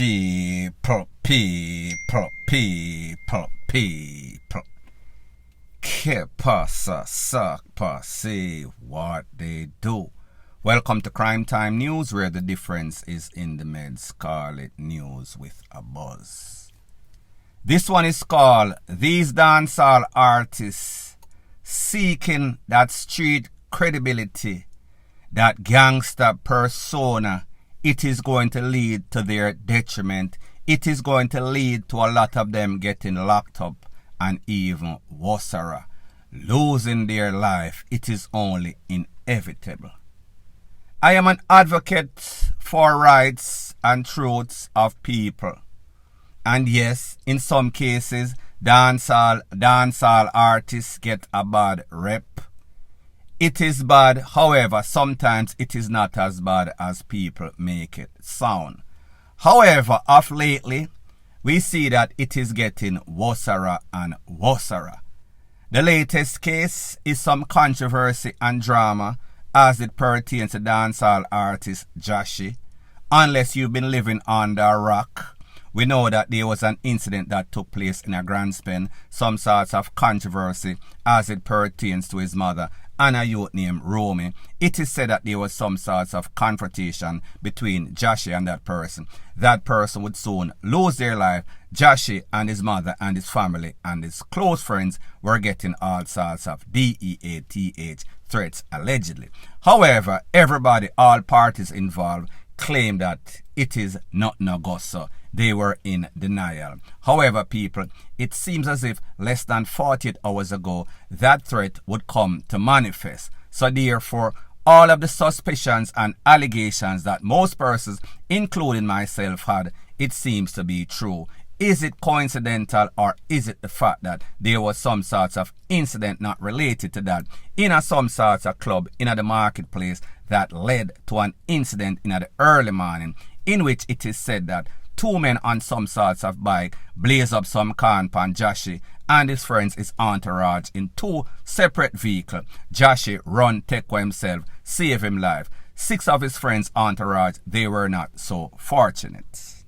People. Que pasa, sakpa, say what they do. Welcome to Crime Time News, where the difference is in the meds. Call it news with a buzz. This one is called These Dancehall Artists Seeking That Street Credibility, That Gangster Persona. It is going to lead to their detriment. It is going to lead to a lot of them getting locked up and even worse, losing their life. It is only inevitable. I am an advocate for rights and truths of people. And yes, in some cases, dancehall artists get a bad rep. It is bad, however, sometimes it is not as bad as people make it sound. However, of lately, we see that it is getting worse and worse. The latest case is some controversy and drama as it pertains to dancehall artist Joshy. Unless you've been living under a rock, we know that there was an incident that took place in a Grand Spend, some sorts of controversy as it pertains to his mother and a youth named Romy. It is said that there was some sorts of confrontation between Joshy and that person. That person would soon lose their life. Joshy and his mother and his family and his close friends were getting all sorts of DEATH threats allegedly. However, everybody, all parties involved, claim that it is not so. They were in denial. However, people, it seems as if less than 48 hours ago, that threat would come to manifest. So therefore, all of the suspicions and allegations that most persons, including myself, had, it seems to be true. Is it coincidental, or is it the fact that there was some sort of incident not related to that in some sort of club in the marketplace that led to an incident in the early morning in which it is said that two men on some sorts of bike blaze up some corn pan Joshy and his friends, his entourage, in two separate vehicles. Joshy run take for himself, save him life. 6 of his friends' entourage, they were not so fortunate.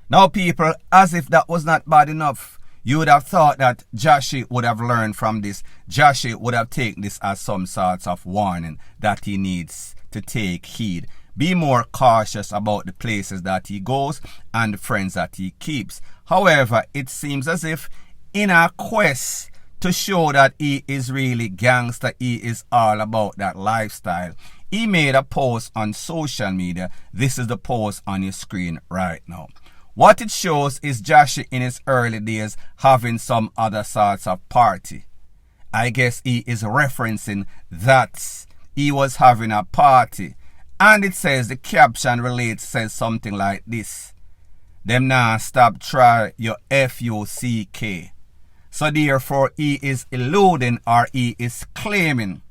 Now people, as if that was not bad enough, you would have thought that Joshy would have learned from this. Joshy would have taken this as some sorts of warning that he needs to take heed. Be more cautious about the places that he goes and the friends that he keeps. However, it seems as if in a quest to show that he is really gangster, he is all about that lifestyle, he made a post on social media. This is the post on your screen right now. What it shows is Joshy in his early days having some other sorts of party. I guess he is referencing that he was having a party. And it says, the caption says something like this: them nah stop try your FUCK. So therefore he is eluding, or he is claiming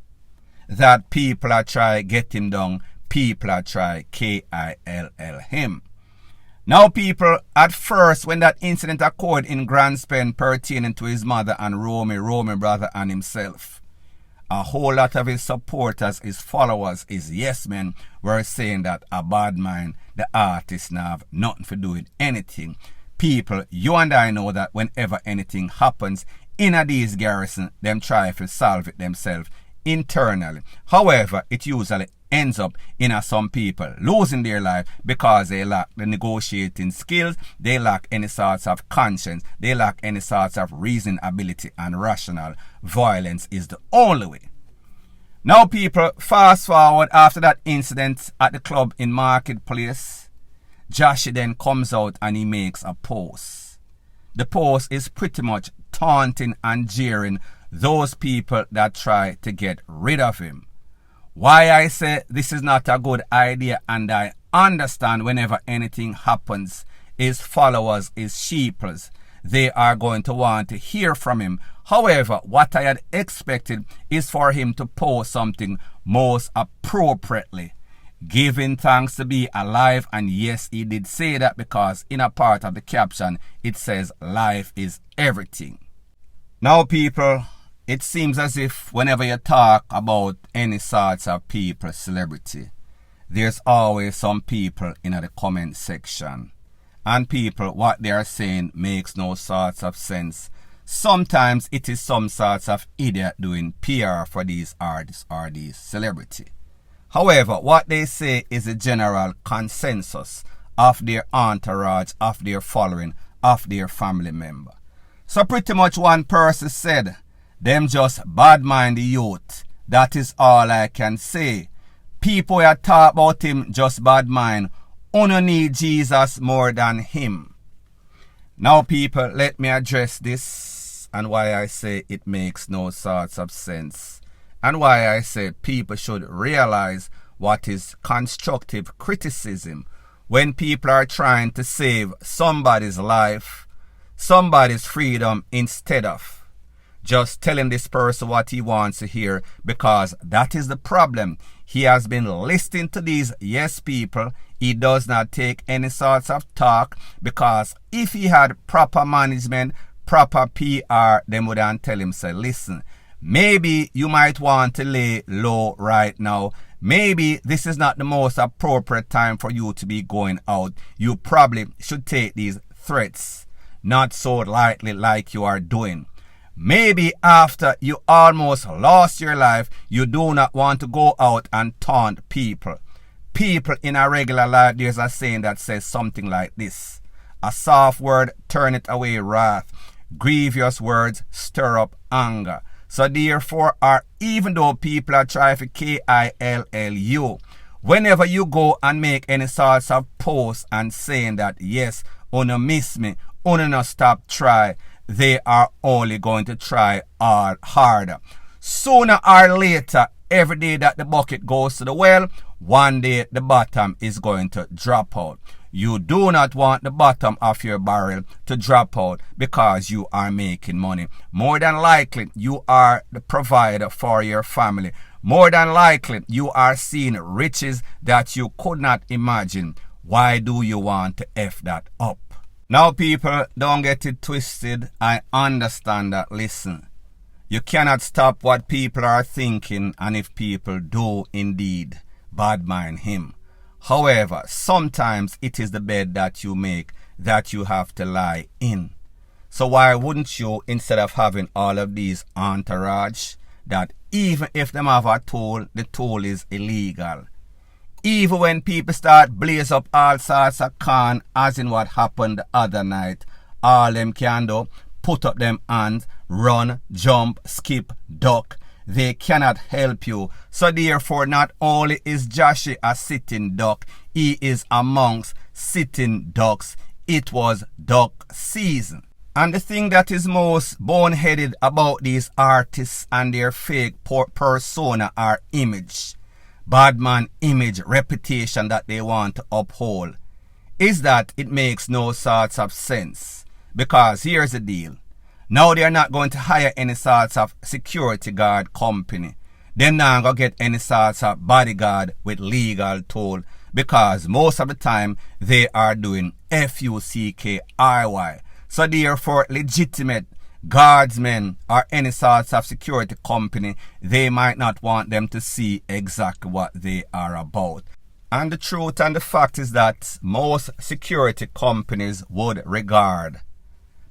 that people are try get him down, people are try KILL him. Now people, at first when that incident occurred in Grand Spend pertaining to his mother and Romy brother and himself, a whole lot of his supporters, his followers, his yes men were saying that a bad mind, the artist now have nothing to do with anything. People, you and I know that whenever anything happens in a these garrison, them try to solve it themselves internally. However, it usually ends up in some people losing their life because they lack the negotiating skills, they lack any sorts of conscience, they lack any sorts of reasoning ability, and rational violence is the only way. Now people, fast forward after that incident at the club in Marketplace, Joshy then comes out and he makes a post. The post is pretty much taunting and jeering those people that try to get rid of him. Why I say this is not a good idea, and I understand whenever anything happens, his followers, his sheeples, they are going to want to hear from him. However, what I had expected is for him to post something most appropriately, giving thanks to be alive. And yes, he did say that, because in a part of the caption it says life is everything. Now people, it seems as if whenever you talk about any sorts of people, celebrity, there's always some people in the comment section. And people, what they are saying makes no sorts of sense. Sometimes it is some sorts of idiot doing PR for these artists or these celebrity. However, what they say is a general consensus of their entourage, of their following, of their family member. So pretty much one person said, them just bad mind the youth. That is all I can say. People that talk about him just bad mind. Only need Jesus more than him. Now people, let me address this and why I say it makes no sorts of sense. And why I say people should realize what is constructive criticism when people are trying to save somebody's life, somebody's freedom, instead of just telling this person what he wants to hear, because that is the problem. He has been listening to these yes people. He does not take any sorts of talk, because if he had proper management, proper PR, they wouldn't tell him, say, listen, maybe you might want to lay low right now. Maybe this is not the most appropriate time for you to be going out. You probably should take these threats not so lightly like you are doing. Maybe after you almost lost your life, you do not want to go out and taunt people. People in a regular life, there's a saying that says something like this. A soft word turneth away wrath. Grievous words stir up anger. So therefore, or even though people are trying to kill, whenever you go and make any sorts of posts and saying that, yes, una miss me, una no stop try, they are only going to try all harder. Sooner or later, every day that the bucket goes to the well, one day the bottom is going to drop out. You do not want the bottom of your barrel to drop out because you are making money. More than likely, you are the provider for your family. More than likely, you are seeing riches that you could not imagine. Why do you want to F that up? Now people, don't get it twisted. I understand that. Listen, you cannot stop what people are thinking, and if people do indeed bad mind him. However, sometimes it is the bed that you make that you have to lie in. So why wouldn't you, instead of having all of these entourage, that even if them have a tool, the tool is illegal. Even when people start blaze up all sorts of con, as in what happened the other night, all them can do, put up them hands, run, jump, skip, duck. They cannot help you. So therefore, not only is Joshy a sitting duck, he is amongst sitting ducks. It was duck season. And the thing that is most boneheaded about these artists and their fake persona or image, bad man image, reputation that they want to uphold, is that it makes no sorts of sense. Because here's the deal. Now they're not going to hire any sorts of security guard company. They're not going to get any sorts of bodyguard with legal tool, because most of the time they are doing FUCKIY. So therefore, legitimate guardsmen or any sorts of security company, they might not want them to see exactly what they are about. And the truth and the fact is that most security companies would regard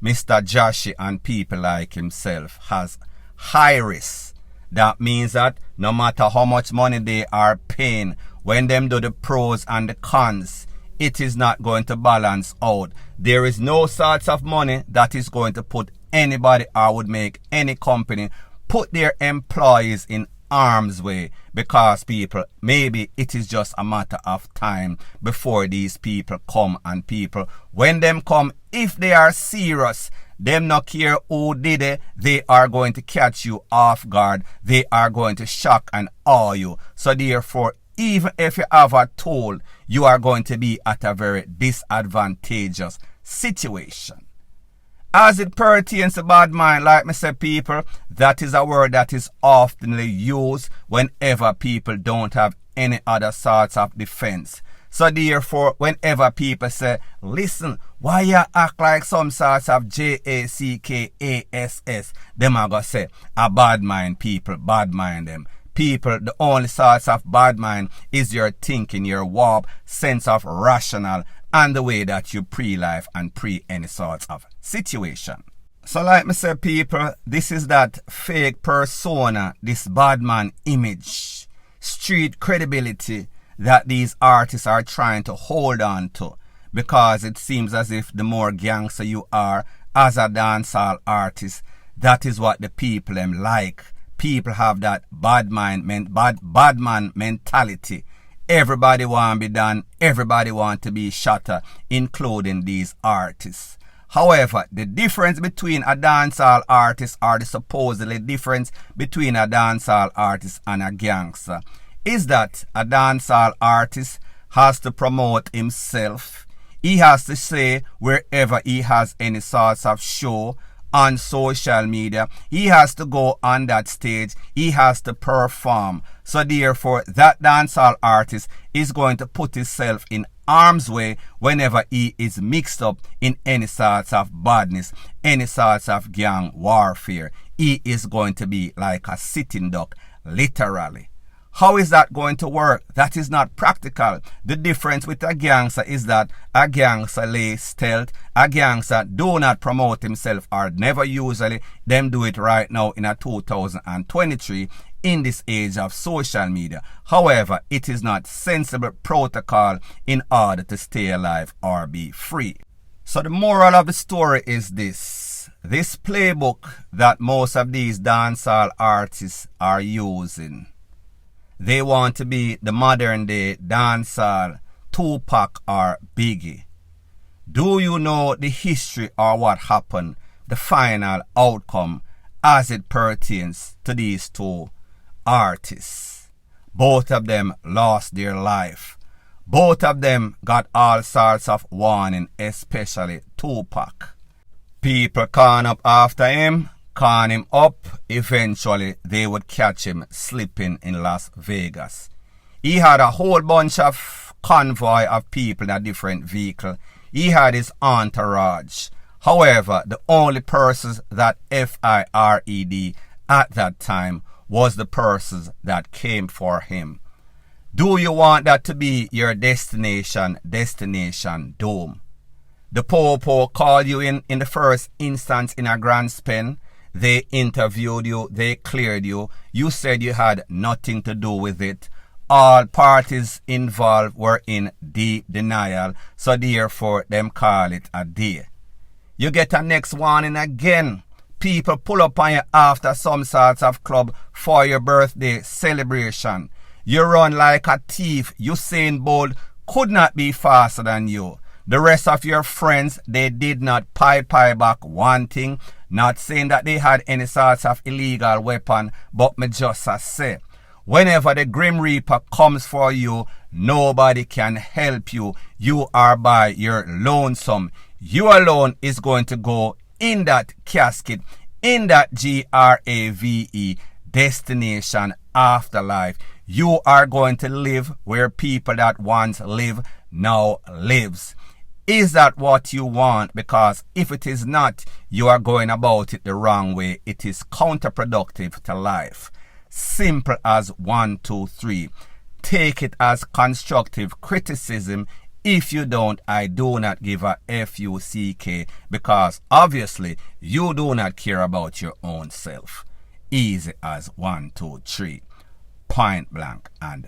Mr. Joshy and people like himself has high risk. That means that no matter how much money they are paying, when them do the pros and the cons, it is not going to balance out. There is no sorts of money that is going to put anybody or would make any company put their employees in harm's way, because people, maybe it is just a matter of time before these people come, and people, when them come, if they are serious, them not care who did it, they are going to catch you off guard. They are going to shock and awe you. So therefore, even if you have a tool, you are going to be at a very disadvantageous situation. As it pertains to bad mind, like me say, people, that is a word that is often used whenever people don't have any other sorts of defense. So therefore, whenever people say, listen, why you act like some sorts of JACKASS, them are going to say, a bad mind people, bad mind them. People, the only source of bad mind is your thinking, your warped sense of rational, and the way that you pre-life and pre any sorts of situation. So like me say, people, this is that fake persona, this bad man image, street credibility that these artists are trying to hold on to, because it seems as if the more gangster you are as a dancehall artist, that is what the people them like. People have that bad man mentality. Everybody want to be done. Everybody want to be shatter, including these artists. However, the difference between a dancehall artist, or the supposedly difference between a dancehall artist and a gangster, is that a dancehall artist has to promote himself. He has to say wherever he has any sorts of show on social media, he has to go on that stage, he has to perform. So therefore, that dancehall artist is going to put himself in harm's way whenever he is mixed up in any sorts of badness, any sorts of gang warfare. He is going to be like a sitting duck, literally. How is that going to work? That is not practical. The difference with a gangster is that a gangster lay stealth. A gangster do not promote himself, or never usually. Them do it right now in a 2023 in this age of social media. However, it is not sensible protocol in order to stay alive or be free. So the moral of the story is this. This playbook that most of these dancehall artists are using. They want to be the modern day dancehall Tupac or Biggie. Do you know the history or what happened, the final outcome as it pertains to these two artists? Both of them lost their life. Both of them got all sorts of warning, especially Tupac. People caught up after him, con him up. Eventually they would catch him slipping in Las Vegas. He had a whole bunch of convoy of people in a different vehicle. He had his entourage. However, the only persons that FIRED at that time was the persons that came for him. Do you want that to be your destination doom? The Popo called you in the first instance in a grand spin. They interviewed you, they cleared you. You said you had nothing to do with it. All parties involved were in deep denial, so therefore them call it a day. You get a next warning again. People pull up on you after some sorts of club for your birthday celebration. You run like a thief. Usain Bolt could not be faster than you. The rest of your friends, they did not pie back one thing. Not saying that they had any sorts of illegal weapon, but me just say, whenever the Grim Reaper comes for you, nobody can help you. You are by your lonesome. You alone is going to go in that casket, in that GRAVE, destination afterlife. You are going to live where people that once live now lives. Is that what you want? Because if it is not, you are going about it the wrong way. It is counterproductive to life. Simple as 1, 2, 3. Take it as constructive criticism. If you don't, I do not give a FUCK, because obviously you do not care about your own self. Easy as 1, 2, 3. Point blank and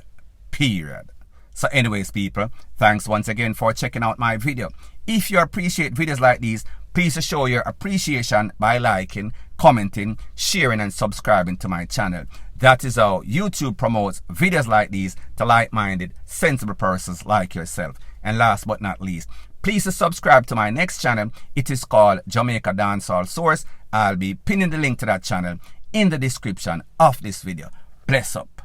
period. So anyways, people, thanks once again for checking out my video. If you appreciate videos like these, please show your appreciation by liking, commenting, sharing, and subscribing to my channel. That is how YouTube promotes videos like these to like-minded, sensible persons like yourself. And last but not least, please subscribe to my next channel. It is called Jamaica Dancehall Source. I'll be pinning the link to that channel in the description of this video. Bless up.